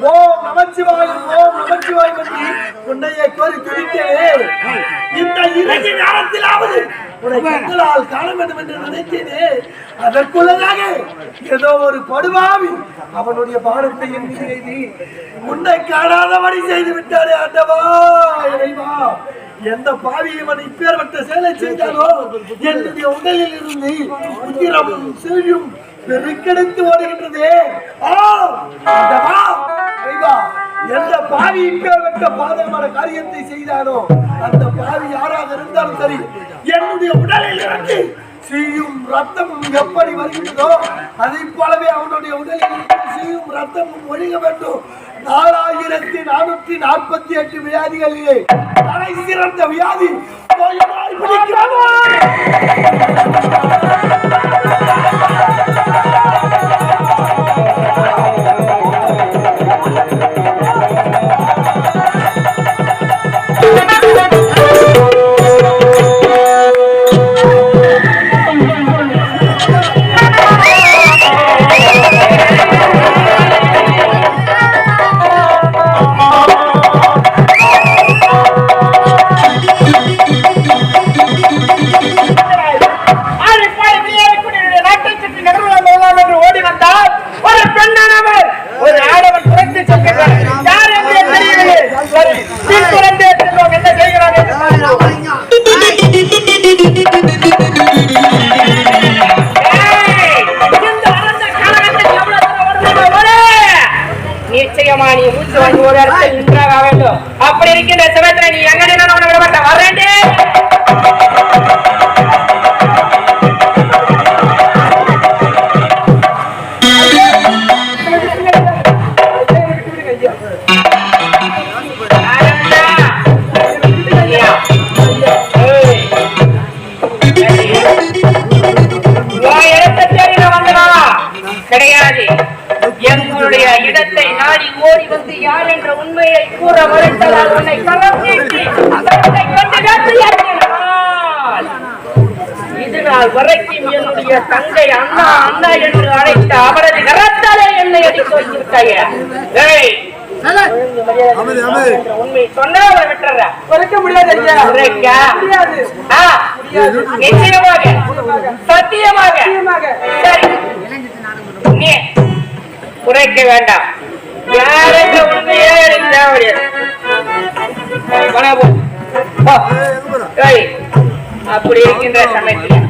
ஓம் நமச்சிவாயம் ஓம் நமச்சிவாயம் என்று உன்னையே கோரி துதித்தேனே. இந்த இறுதி நேரத்திலாவது உன்னை கண்களால் காண வேண்டும் என்று நினைத்தேனே. அதற்குள்ளதாக ஏதோ ஒரு படுபாவி அவனுடைய பாடத்தை என் மீது எழுதி உன்னை காணாதபடி செய்து விட்டாரே. ஆண்டவா இறைவா, எந்த பாவி இவன் இப்பேற்பட்ட செயலை செய்தாலோ என்னுடைய உடலில் இருந்து உதிரமும் செழியும் பெருக்கெடுத்து ஓடுகின்றதே. எந்த பாவி இப்பேற்பட்ட பாதகமான காரியத்தை செய்தானோ அந்த பாவி யாராக இருந்தாலும் சரி, என்னுடைய உடலில் இருந்து சீயும் ரத்தமும் எப்படி வருகின்றதோ அதை போலவே அவனுடைய உடலில் சீயும் ரத்தமும் ஒழிக வேண்டும். 4448 வியாதிகளிலே தலை சிறந்த வியாதி பிடிக்கிறது. அப்படி இருக்கின்ற சமயத்துல நீ எங்க விட மாட்ட வரேன்டே. கிடையாது, எங்களுடைய இடத்தை நாடி ஓடி வந்து யார் என்ற உண்மையை கூற மறுத்ததால் உன்னை களம் நீட்டி இது நாள் வரைக்கும் என்னுடைய தங்கை அண்ணா அண்ணா என்று அழைத்த அவரது கரத்தாலே என்னை அடித்து வைத்து விட்டாயே. உண்மை சொன்னா அவரை விட்டுற முடியாது. நிச்சயமாக சத்தியமாக சரி நீ குறைக்க வேண்டாம். யாருக்கு உண்மையே அப்படி இருக்கின்ற சமயத்தில்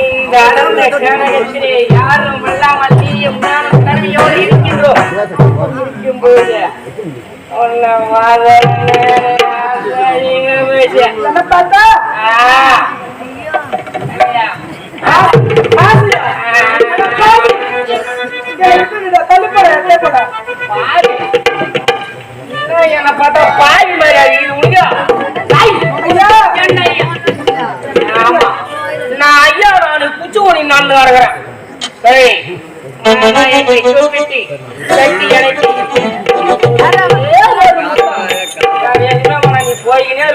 இந்த அளவுல கனகத்திலே யாரும் இல்லாமல் நீயும் நானும் தனியோடு இருக்கின்றோம். இருக்கும்போது பார்த்தா என்ன பார்த்தா பாய் மாதிரி நான் ஐயா நானு குச்சி ஓடி நான் நடக்கிறேன். நீ போய்கினே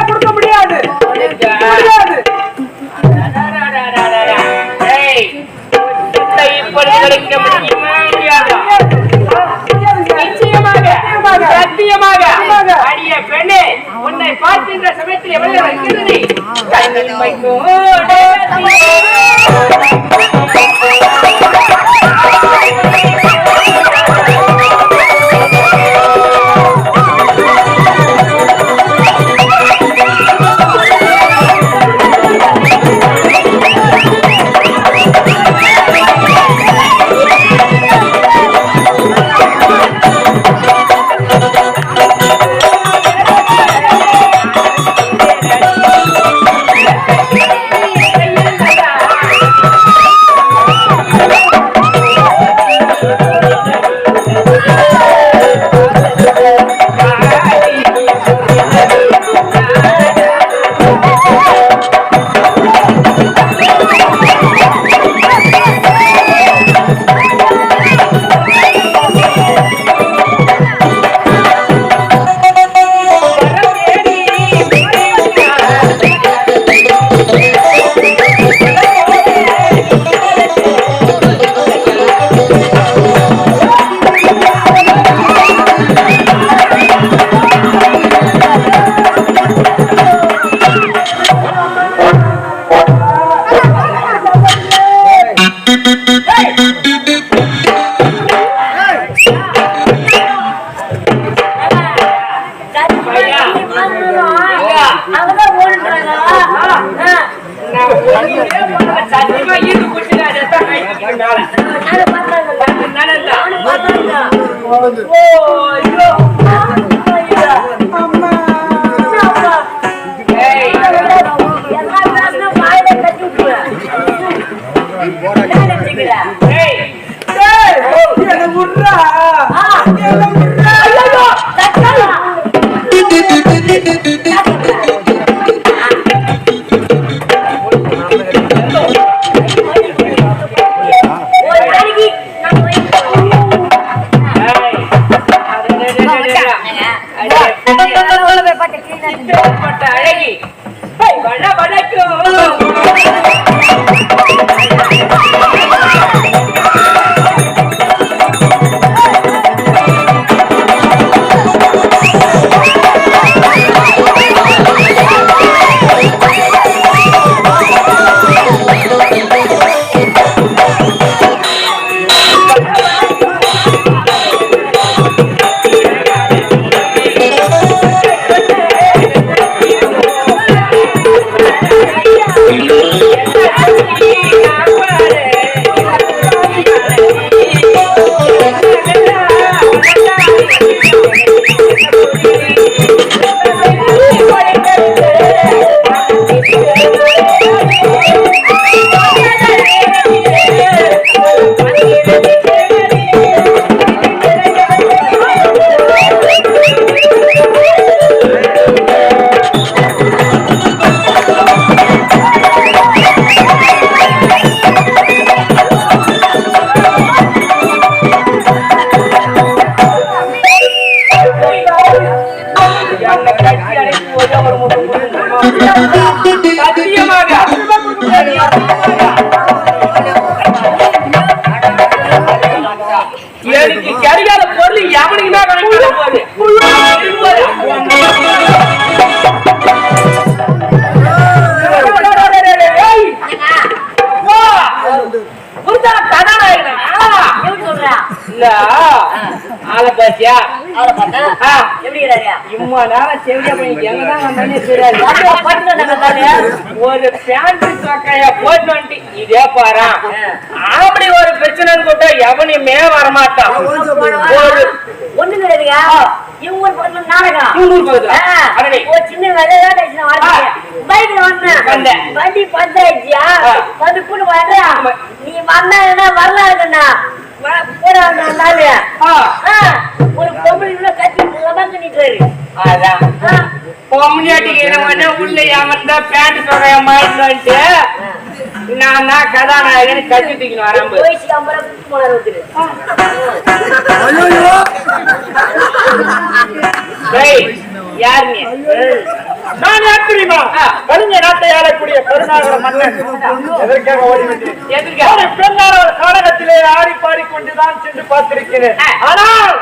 கொடுக்க முடியாது. இப்படி கிடைக்க முடியுமா? சத்தியமாக அடிய பெண்ணே, உன்னை பார்க்கின்ற சமயத்தில் எவ்வளவு வைக்கிறது சத்தியமா ஈடு குடிச்சு அழகி வட வடக்கும் எனக்கு கிடைக்காத பொருள் எவனுக்குன்னா கிடைக்காத ஒரு பேண்ட் சொக்கைய போட்டு இதே பாரு அப்படி ஒரு பிரச்சனை கூட்ட எவனையுமே வரமாட்டான். ஒண்ணு கிடையாதுயா. இவங்க ஒரு பக்கத்துல நாடகம் ஒரு சின்ன வேலையா பைக்ல வந்தேன் வண்டி பஞ்சாயிடுச்சியா பதுக்குன்னு வர்றா நீ வந்தா வரலாதுண்ணா ஒரு பொம்பளை கட்டி நிக்கிறாரு. அதான் பொம்மையாட்டிக்கு உள்ள ஏமாந்தா பேண்ட் சொகைய மாயிட்டு நான் கதாநாயகன் கட்டி தூக்கின்னு வரேன். யார் நீ? நான் யார் தெரியுமா? கலிங்க நாட்டை ஆளக்கூடிய கருணாகர மன்னன். எதற்காக ஓடி வந்தேன்? பெண்ணார் காலகத்திலே ஆடி பாடிக்கொண்டுதான் சென்று பார்த்திருக்கிறேன். ஆனால்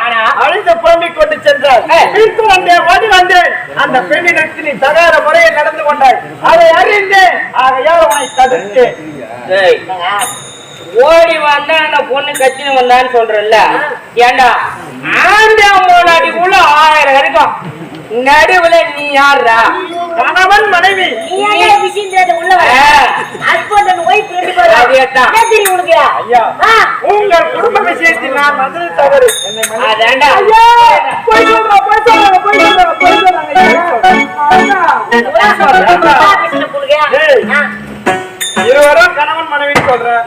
அழிந்து புலம்பிக் கொண்டு சென்றார். வீட்டு வந்தேன் ஓடி வந்தேன். அந்த பெண்ணிடத்தில் நீ தகாத முறையில் நடந்து கொண்டாய். அதை அறிந்தேன். ஆகையால் அவனை தடுத்தேன். ஓடி வந்தா அந்த பொண்ணு கட்சின்னு வந்தான்னு சொல்றல. ஏண்டா ஆண்டா போனாடிக்குள்ள 1000 இருக்கும். நடுவுல நீ யாரா? கணவன் மனைவி. உங்கள் குடும்ப விஷயத்தில் நான் வந்தது தவறு. இருவரும் கணவன் மனைவி சொல்றேன்.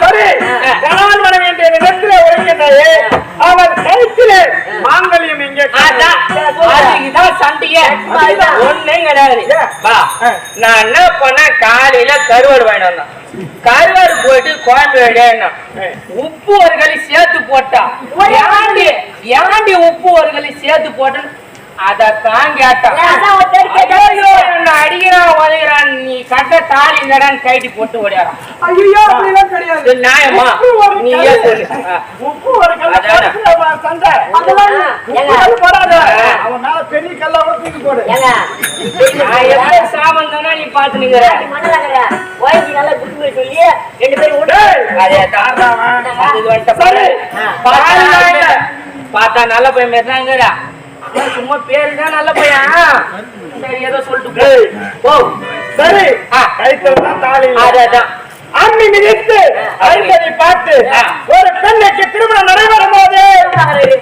சரி, கணவன் மனைவி என்ற இடத்துல ஒழுங்கின்றாயே அவர் கழுத்திலே மாங்கல்யம் எங்கே? சண்டையே ஒண்ணே கிடையாது. நான் என்ன பண்ண காலையில கருவாடு வாங்கிட்டு வந்தேன். கருவாடு போயிட்டு கோயம்பேடு உப்பு ஒரு களி சேர்த்து போட்டா ஏண்டி உப்பு ஒரு களி சேர்த்து போட்டு அதத்தான் கேட்டான். அடிக்கிறான் உதைகிறான். நீ கட்ட தாலி இல்லடான்னு கைட்டி போட்டு ஓடியாரான். நியாயமா? நீயே சொல்லு. உப்பு ஒரு சாமந்தா நீ பாத்து நிக்கிற பார்த்தா நல்ல போய் மெத்தாங்கடா. சும்மா பேருதான் நல்ல பையன். சரி ஏதோ சொல்லிட்டு ஓ சரி கைத்ததான் தாலி அதான் அம்மி மிதித்து அருந்ததை பார்த்து ஒரு பெண்ணுக்கு திருமணம் நடைபெறும் போது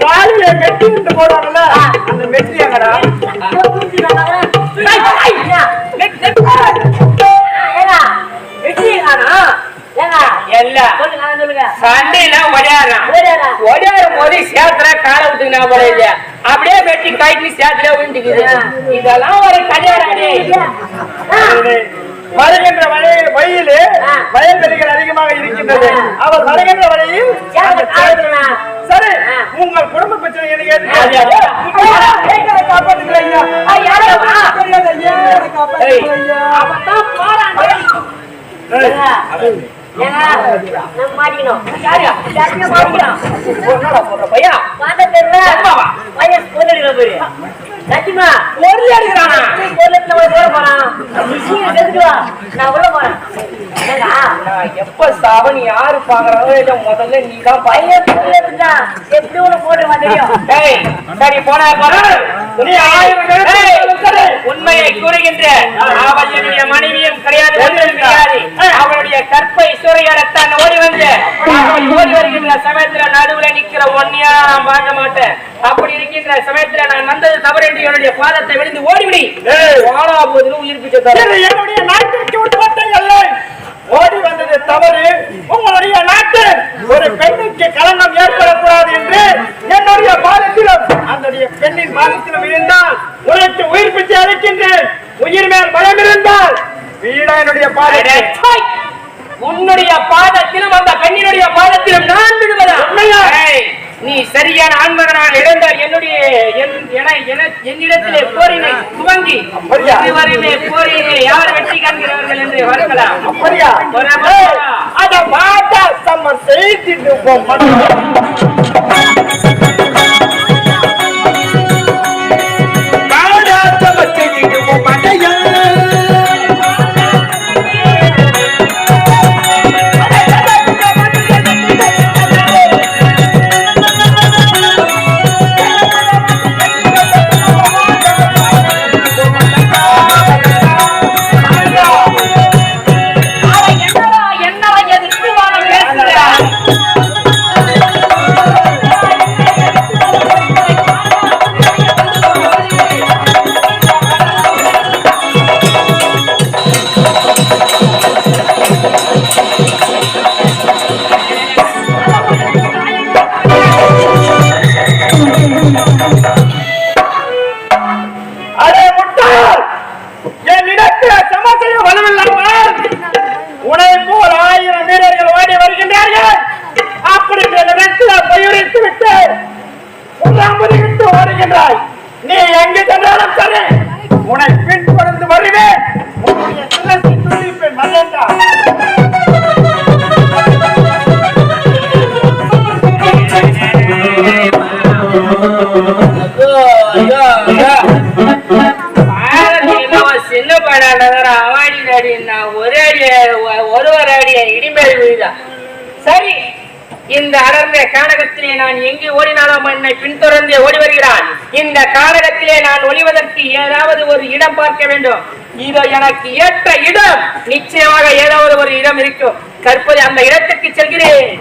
காலிலே மெட்டி என்று போடுவாங்கல்ல அந்த மெட்டி எங்கடா சண்டையில ஒடியாரும் போது சேத்துல காலை விட்டுனா போல இல்ல அப்படியே வெட்டி கைட்டு சேத்துல விழுந்துக்குது. இதெல்லாம் ஒரு கல்யாணம். வருகின்ற வழியிலே வயல்வெளிகள் அதிகமாக இருக்கின்றது. அவர் வருகின்ற வழியில் சரி உங்கள் குடும்ப பிரச்சனை சத்தியமா ஒரு அடிக்கிறானா எப்ப சாவன் யாரு பாக்குறாங்க முதல்ல நீதான் பையன் எப்படி ஒண்ணு போட்டு மாட்டேன். சரி போனா உண்மையை கூறுகின்ற அவள் என்னுடைய மனைவியும் கிடையாது கிடையாது. அவளுடைய கற்பை சூறையாடத்தான் ஓடி வந்து ஓடி வருகின்ற சமயத்துல நடுவுல நிக்கிற ஒன்னையா நான் பார்க்க மாட்டேன். அப்படி இருக்கின்ற சமயத்துல நான் வந்தது தவறு என்று என்னுடைய பாதத்தை விழுந்து ஓடிவிடி வாழா போதிலும் உயிர்ப்பித்த என்னுடைய நாட்டிற்கு உட்பட்ட இல்லை. ஓடி வந்தது தவறு. உங்களுடைய நாட்டு ஒரு பெண்ணுக்கு களங்கம் ஏற்படக்கூடாது என்று என்னுடைய பாதத்திலும் அந்த பெண்ணின் பாதத்திலும் இருந்தால் உனக்கு உயிர் பிச்சை அளிக்கின்றேன். உயிர் மேல் பயம் இருந்தால் வீடா என்னுடைய பாதத்தை உன்னுடைய பாதத்திலும் அந்த பெண்ணினுடைய பாதத்திலும் நான் விடுவதா? நீ சரியான ஆண்மகனாக இருந்தால் என்னுடைய என்னிடத்திலே போரினை துவங்கி இதுவரையிலே போரினை யார் வெற்றி காண்கிறார்கள் என்று வரலாம். அப்படியா? அத பாட்டா சம்ம செய்திட்டு நீ எங்கே சென்றாலும் சரி உன்னை பின்தொடர்ந்து வருவேன். சின்ன படம் அவாடி ஒரு அடிய இடிமேல் விழுதான். சரி இந்த அடர்ந்த கானகத்திலே நான் எங்கே ஓடினாலும் என்னை பின்தொடர்ந்து ஓடி வருகிறான். இந்த கானகத்திலே நான் ஒளிவதற்கு ஏதாவது ஒரு இடம் பார்க்க வேண்டும். இதோ எனக்கு ஏற்ற இடம் நிச்சயமாக ஏதாவது ஒரு இடம் இருக்கும். தற்போது அந்த இடத்துக்கு செல்கிறேன்.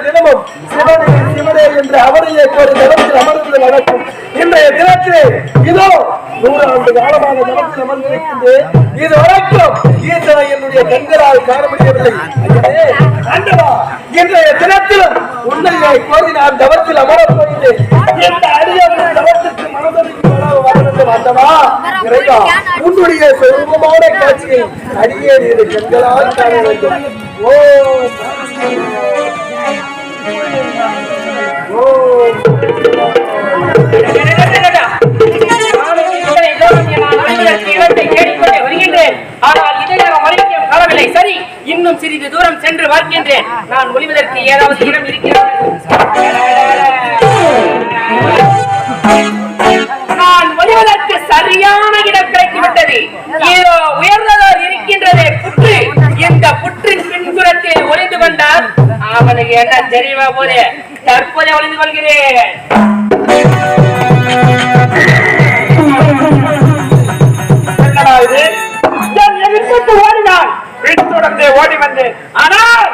தினமும் சிவனே என்று அவரையே அமர்ந்து நடக்கும் இன்றைய தினத்திலே இதோ 100 ஆண்டு காலமாக ஜலத்தில் அமர்ந்திருக்கின்றேன். இது வரைக்கும் ஈசனை என்னுடைய கண்களால் காண முடியவில்லை. இன்றைய தினத்திலும் உன்னையை கோரி நான் தவத்தில் அமரப் போகிறேன். இந்த அடியார்கள் தவத்திற்கு மனதிற்கு வேண்டும் அல்லவா? இறைவா, உன்னுடைய சொரூபமான காட்சியை அடியே நீர் கண்களால் காண வேண்டும். சரி, இன்னும் சிறிது தூரம் சென்று பார்க்கின்றேன். நான் ஒளிவதற்கு ஏதாவது இடம் இருக்கிறது. நான் ஒளிவதற்கு சரியான இடம் கிடைத்துவிட்டது. ஏதோ உயர்ந்ததோர் இருக்கின்றதே புற்று. இந்த புற்றின் பின்புறத்தில் ஒளிந்து கொண்டால் அவனுக்கு என்ன தெரியுமா போல தற்போதே ஒளிந்து கொள்கிறேன். ஓடினான், பின்தொடர்ந்தே ஓடி வந்தேன். ஆனால்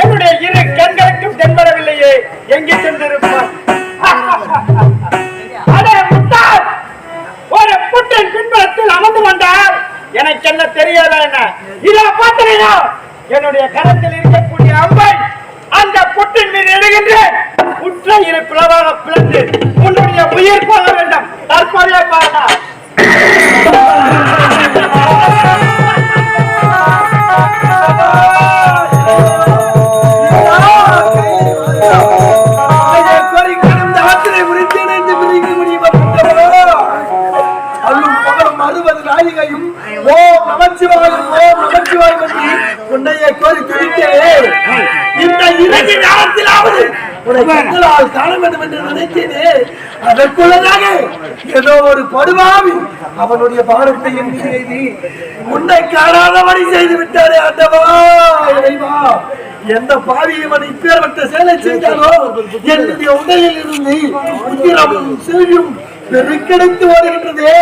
என்னுடைய இரு கண்களுக்கும் தென்படவில்லையே. எங்கே சென்றிருப்பான்? ஒரு புற்றின் பின்புறத்தில் அமர்ந்து கொண்டால் எனக்கு என்ன தெரியாத என்ன? இதை பார்த்தீங்கன்னா என்னுடைய கரத்தில் இருக்கக்கூடிய அம்பை அந்த புற்றின் மீது இடுகின்றேன். புற்றை இரு பிளவாக பிளந்து உன்னுடைய உயிர் போக வேண்டும். தற்போதைய பாருங்க. காண வேண்டும் என்று நினைத்தேனே, அதற்குள்ளதாக ஏதோ ஒரு படுபாவி அவனுடைய பாரத்தை எண்ணி உன்னை காணாதபடி செய்து விட்டாரே. அந்தவா இறைவா, எந்த பாவி இவன் இப்பேற்பட்ட செயலை செய்தாலோ என்னுடைய உடலில் இருந்து உதிரமும் செழியும் பெருக்கெடுத்து வருகின்றதே.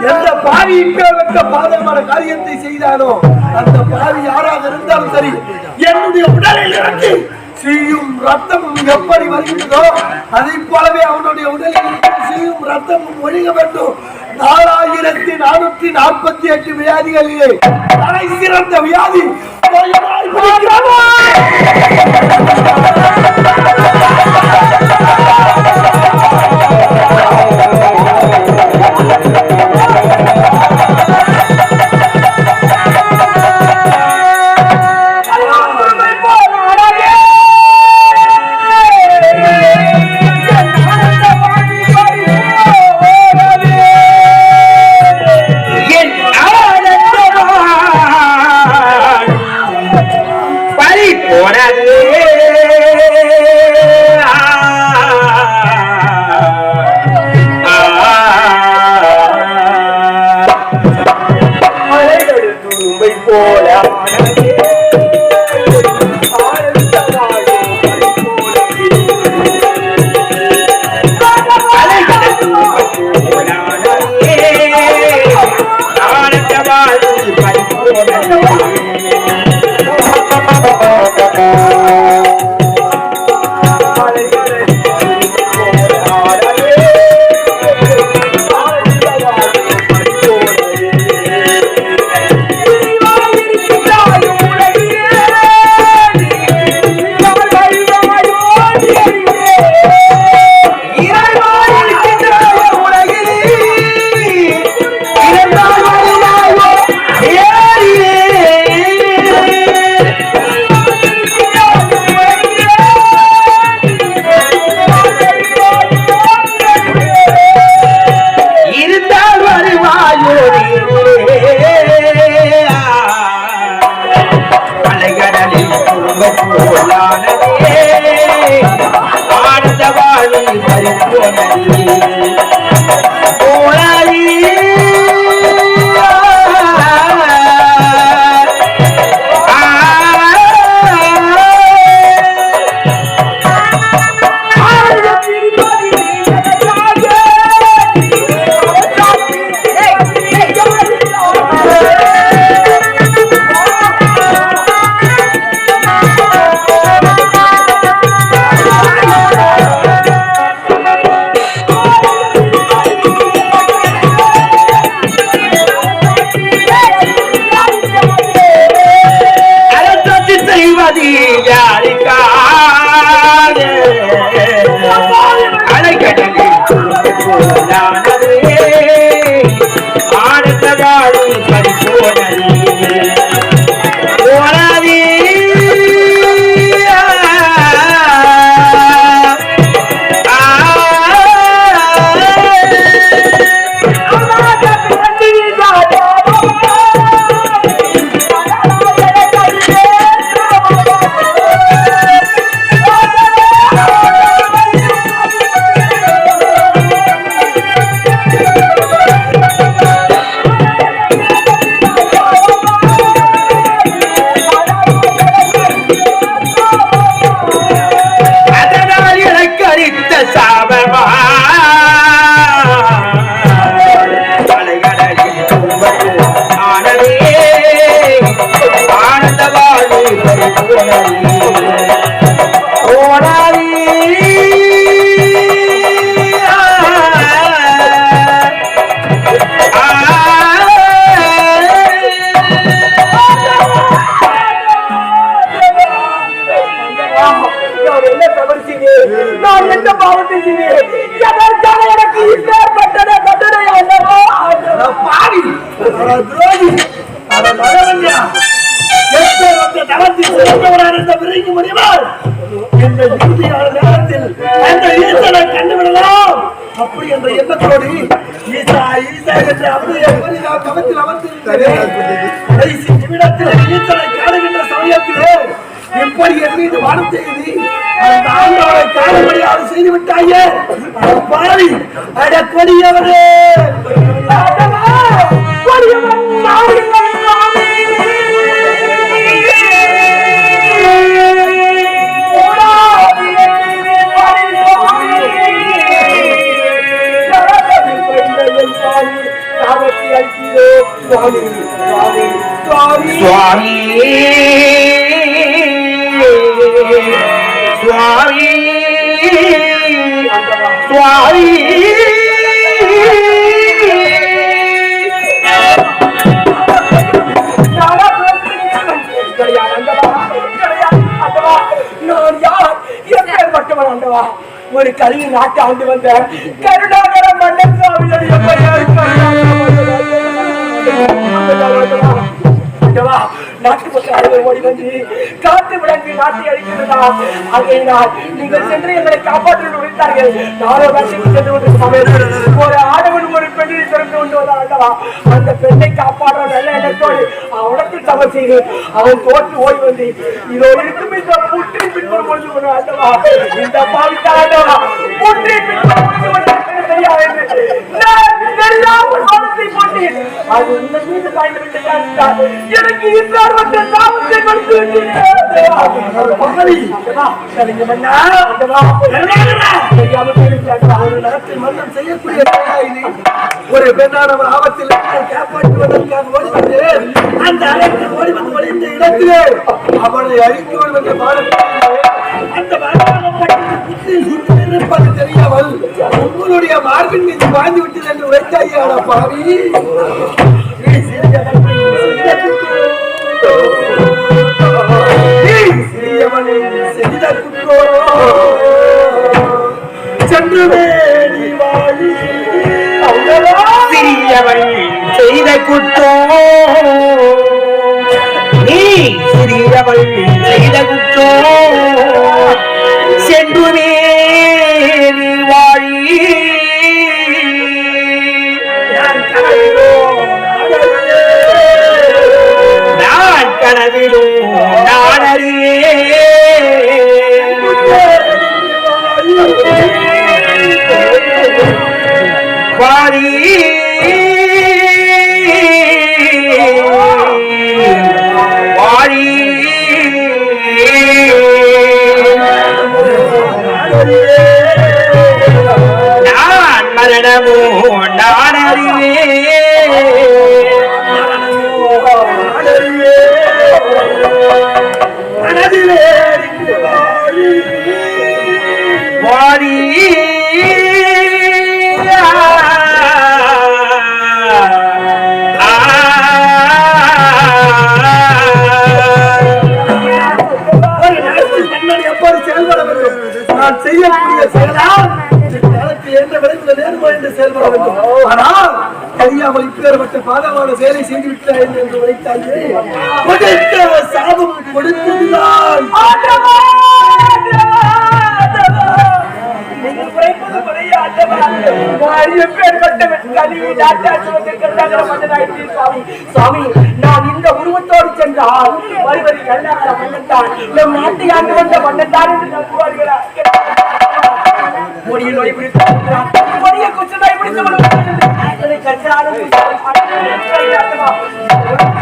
எந்த பாவி இப்பேற்பட்ட பாதகமான காரியத்தை செய்தாலோ அந்த பாவி யாராக இருந்தாலும் சரி, என்னுடைய உடலில் இருந்து சீயும் ரத்தமும் எப்படி வருகின்றதோ அதை போலவே அவனுடைய உடலில் சீயும் ரத்தமும் ஒழிக வேண்டும். 4448 வியாதிகளிலே தலை சிறந்த வியாதி பாவத்தை செய்தேன். எதற்காக எனக்கு இப்பேற்பட்ட தண்டனை அல்லவா? பாவி துரோகி தளத்தில் சிறந்தவரான இந்த விரைக்கு முடிவார் இந்த இறுதியான நேரத்தில் அந்த ஈசனை கண்டுவிடலாம் அப்படி என்ற எண்ணத்தோடு ஈசா ஈசா என்ற அவருடைய கவத்தில் அமர்ந்திருக்கிறேன். கடைசி நிமிடத்தில் ஈசனை காணுகின்ற சமயத்திலே எப்படி என் மீது வானம் செய்தி அந்த ஆண்டவரை காணும்படியாக செய்து விட்டாயே பாவி அட கொடியவரே சுவாமி சுவாமி சுவாமி ஒரு கல்வி நாட்டு ஆண்டு வந்த கருணாகர மன்னன் சுவாமியுடைய நாட்டு மக்கள் ஓடி வந்து காட்டு விளங்கி நாட்டை அழிக்கிறதா ஆகையினால் நீங்கள் சென்று எங்களை காப்பாற்ற உழைத்தார்கள். நாளோ நாட்டுக்கு சென்று கொண்டு ஒரு ஆடவன் ஒரு பெண்ணை திறந்து கொண்டு வந்தாண்டவா அந்த பெண்ணை காப்பாற்ற நல்ல எண்ணத்தோடு அவனுக்கு சம செய்து அவன் தோற்று ஓடி வந்து இதோ இருக்கும் இந்த புற்றி பின்பு முடிஞ்சு கொண்டு ஆண்டவா இந்த பாவித்தாண்டவா புற்றி பின்பு அது உன்ன மீது பாய்ந்து விட்டு எனக்கு இன்றார் வந்த சாபத்தை கொடுத்து செய்யக்கூடிய ஒரு பெண்ணானவர் ஆபத்தில் காப்பாற்றுவதற்காக ஓடிவந்து அந்த அழைத்து ஓடி வந்து ஒளிந்த இடத்திலே அவனை அழிக்கோடு வந்த பாடத்திலே அந்த இருப்பது தெரியாமல் உங்களுடைய மார்பின் மீது வாழ்ந்து விட்டது என்று உரைத்தாயான பாவி செய்த குற்றோ சென்று வேடி வாழி சிறியவன் செய்த குற்றோ நீ சிறியவள் செய்த குற்றோ சென்றுமே நீ வாழி நான் கனவிலும் நான் அறியே வாழி வாழி நான் மரணமோ நான் அறிவே வாழி நான் செய்யக்கூடிய செயலால் எந்த விளைவுல நேர்மோ என்று செயல்பட வேண்டும். ஆனால் தெரியாமல் இப்பேற்பட்ட பாதமான செயலை செய்து விட்டாய் என்று உரைத்தாயே சாபம் கொடுத்ததுதான். சுவாமி நான் இந்த உருவத்தோடு சென்றால் வருவது கருணாகர மன்னன் தான் நம் நாட்டை ஆண்டு வந்த மன்னன் தான் என்று நம்புவார்களா? கொடிய நோய் பிடித்தார் கொடிய குச்சனாய் பிடித்து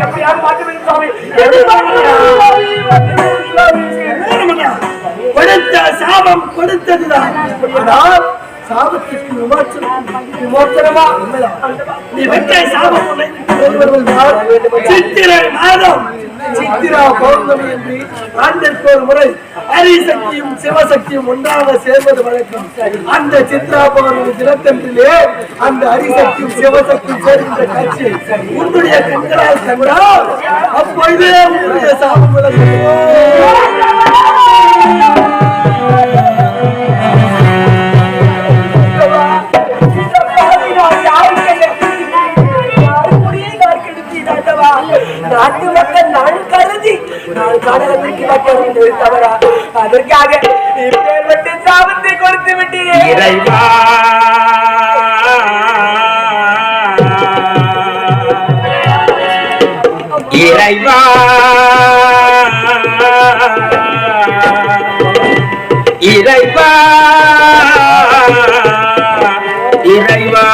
எப்படியாவது மாற்ற வேண்டும் சுவாமி. கொடுத்த சாபம் கொடுத்ததுதான். ஆனால் சாபத்திற்கு விமோச்சனமா நீ வெற்ற சாபம் சித்திரை மாதம் சித்திரா பௌர்ணமி என்று ஆண்டிற்கு ஒரு முறை ஹரிசக்தியும் சிவசக்தியும் ஒன்றாக சேர்வது வழக்கம். அந்த சித்ரா பௌர்ணமி தினத்தன்றிலே அந்த ஹரிசக்தியும் சிவசக்தியும் சேர்கின்ற காட்சியை உன்னுடைய கண்களால் கண்டால் அப்பொழுதே உன்னுடைய சாபம் விளக்கும். தவறா அதற்காக இப்பேற்பட்ட சாபத்தை கொடுத்து விட்டீரே இறைவா இறைவா இறைவா இறைவா